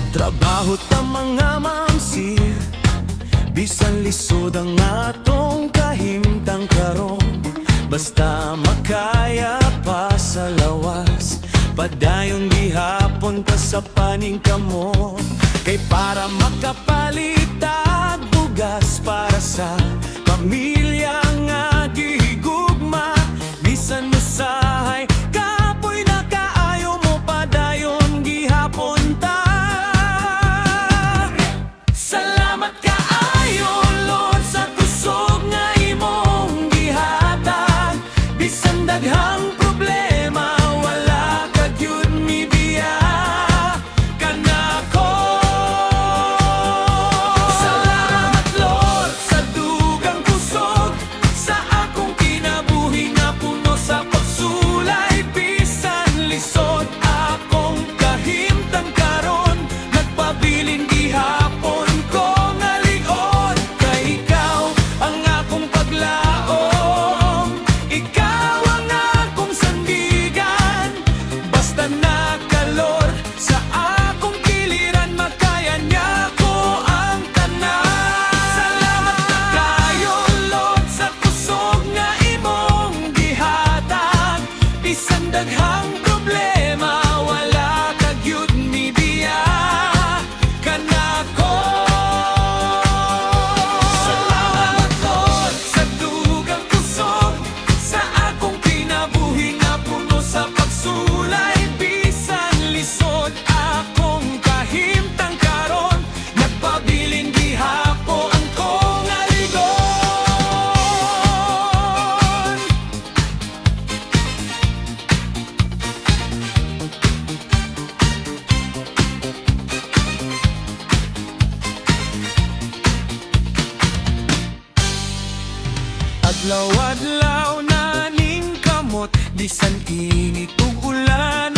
Trabaho ta mga mamsir, bisan lisod ang atong kahimtang karon. Basta makaya pa sa lawas, padayon gihapon ta sa paning kamot. Kay para makapalitag bugas para sa pamilya nga gihigugma. Bisan usahay kapoy na kaayo mo, padayon gihapon ta. Salamat kaayo Lord sa kusog nga imong gihatag. Bisan daghang problema wala ka gyud mibiya kanako. Salamat Lord sa dugang kusog sa akong kinabuhi nga puno sa pagsulay. Bisan lisod akong kahimtang karon, nagpabilin gihapon ko nga ligon. Kay ikaw ang akong paglaom, ikaw ang akong sandigan. Basta nakalor sa akong kiliran, makaya niya ko ang tanan. Salamat na kayo Lord sa kusog nga imong gihatag. Bisan daghang problema wala ka gyud mibiya kanako. Salamat Lord sa dugang kusog sa akong kinabuhi nga puno sa pagsulay. Bisan lisod akong kahimtang karon, nagpabilin gihapon ko nga ligon. Adlaw-adlaw na ning kamot, bisan init ug ulan